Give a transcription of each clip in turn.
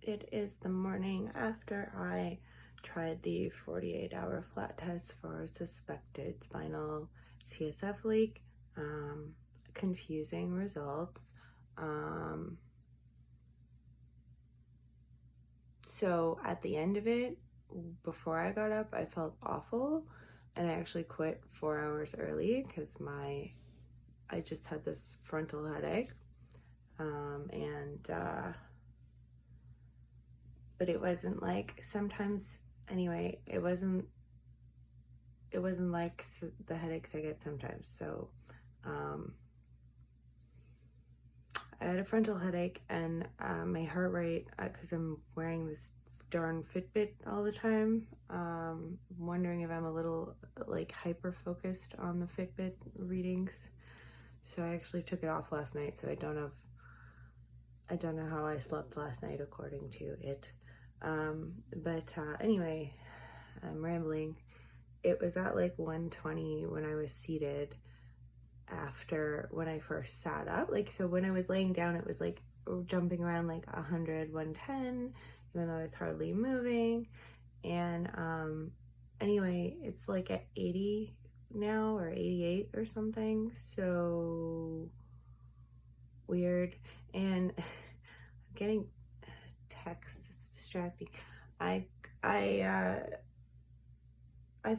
It is the morning after I tried the 48-hour flat test for suspected spinal CSF leak. Confusing results. So at the end of it, before I got up, I felt awful, and I actually quit 4 hours early because I just had this frontal headache. But it wasn't like sometimes, anyway, it wasn't like the headaches I get sometimes. So I had a frontal headache, and my heart rate, because I'm wearing this darn Fitbit all the time, wondering if I'm a little like hyper focused on the Fitbit readings. So I actually took it off last night, so I don't know how I slept last night according to it. Anyway, I'm rambling. It was at like 1:20 when I was seated after when I first sat up. Like, so when I was laying down, it was like jumping around like 100, 110, even though it's hardly moving. And anyway, it's like at 80 now or 88 or something. So weird. And I'm getting texts. It's distracting. I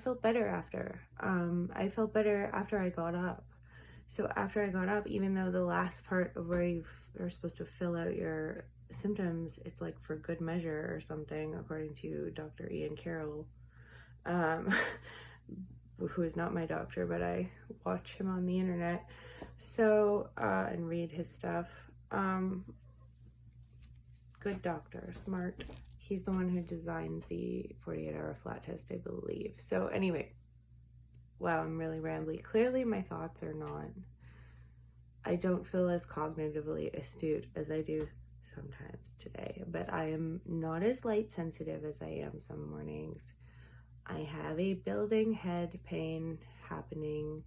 felt better after. I felt better after I got up. So after I got up, even though the last part of where you're supposed to fill out your symptoms, it's like for good measure or something, according to Dr. Ian Carroll, who is not my doctor, but I watch him on the internet, so and read his stuff. Good doctor, smart. He's the one who designed the 48-hour flat test, I believe. So anyway, wow, I'm really rambly. Clearly my thoughts are not, I don't feel as cognitively astute as I do sometimes today, but I am not as light sensitive as I am some mornings. I have a building head pain happening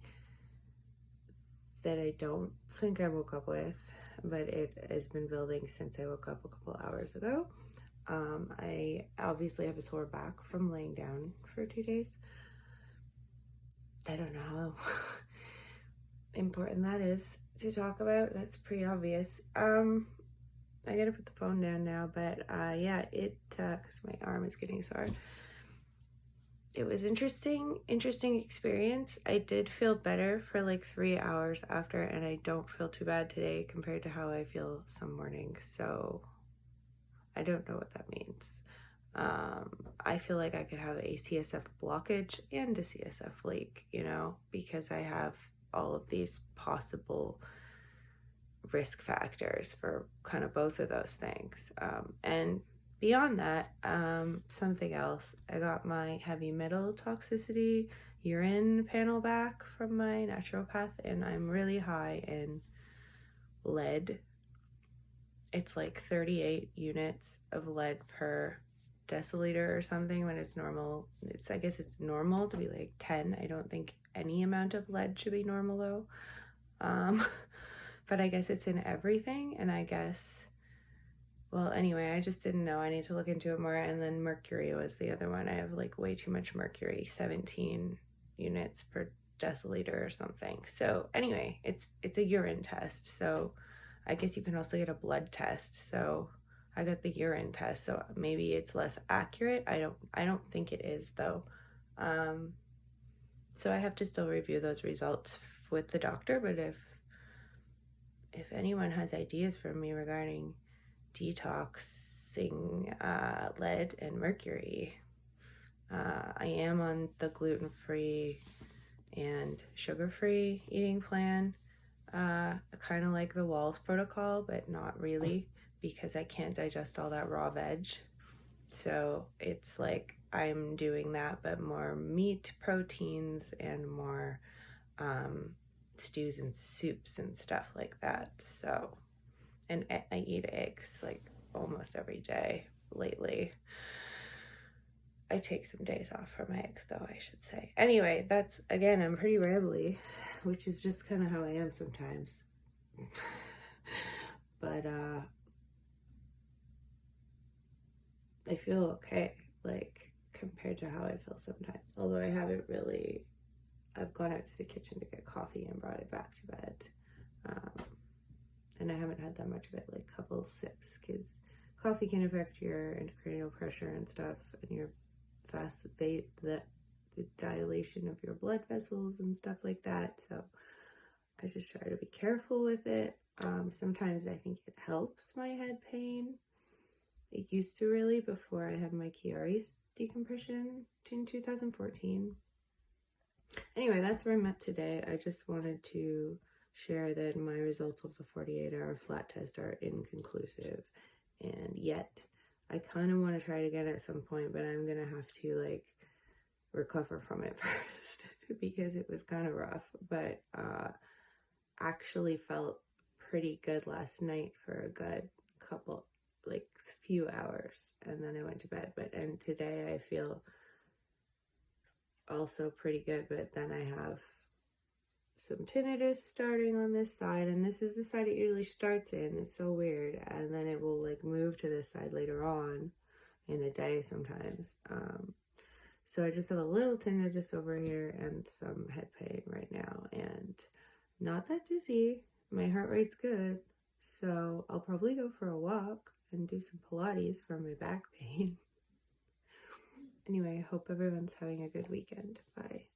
that I don't think I woke up with, but it has been building since I woke up a couple hours ago. I obviously have a sore back from laying down for 2 days. I don't know how important that is to talk about. That's pretty obvious. I gotta put the phone down now, but yeah, because my arm is getting sore. It was interesting experience. I did feel better for like 3 hours after, and I don't feel too bad today compared to how I feel some mornings. So I don't know what that means. I feel like I could have a CSF blockage and a CSF leak, because I have all of these possible risk factors for kind of both of those things. And beyond that, something else, I got my heavy metal toxicity urine panel back from my naturopath, and I'm really high in lead. It's like 38 units of lead per deciliter or something, when it's normal. I guess it's normal to be like 10. I don't think any amount of lead should be normal though. But I guess it's in everything, and I guess, well, anyway, I just didn't know. I need to look into it more. And then mercury was the other one. I have like way too much mercury, 17 units per deciliter or something. So anyway, it's a urine test. So I guess you can also get a blood test. So I got the urine test. So maybe it's less accurate. I don't think it is though. So I have to still review those results with the doctor. But if anyone has ideas for me regarding detoxing lead and mercury, I am on the gluten-free and sugar-free eating plan, kind of like the Walls protocol, but not really, because I can't digest all that raw veg. So it's like I'm doing that, but more meat, proteins, and more stews and soups and stuff like that. So, and I eat eggs like almost every day lately. I take some days off from eggs though, I should say. Anyway, that's, again, I'm pretty rambly, which is just kind of how I am sometimes. But I feel okay, like, compared to how I feel sometimes. Although I haven't really, I've gone out to the kitchen to get coffee and brought it back to bed. And I haven't had that much of it, like a couple sips, because coffee can affect your intracranial pressure and stuff, and your the dilation of your blood vessels and stuff like that. So I just try to be careful with it. Sometimes I think it helps my head pain. It used to really before I had my Chiari's decompression in 2014. Anyway, that's where I'm at today. I just wanted to share that my results of the 48-hour flat test are inconclusive, and yet I kind of want to try it again at some point, but I'm gonna have to like recover from it first because it was kind of rough. But actually felt pretty good last night for a good couple, like, few hours, and then I went to bed. And today I feel also pretty good, but then I have some tinnitus starting on this side, and this is the side it usually starts in. It's so weird, and then it will like move to this side later on in the day sometimes. So I just have a little tinnitus over here and some head pain right now, and not that dizzy. My heart rate's good, so I'll probably go for a walk and do some Pilates for my back pain. Anyway, I hope everyone's having a good weekend. Bye.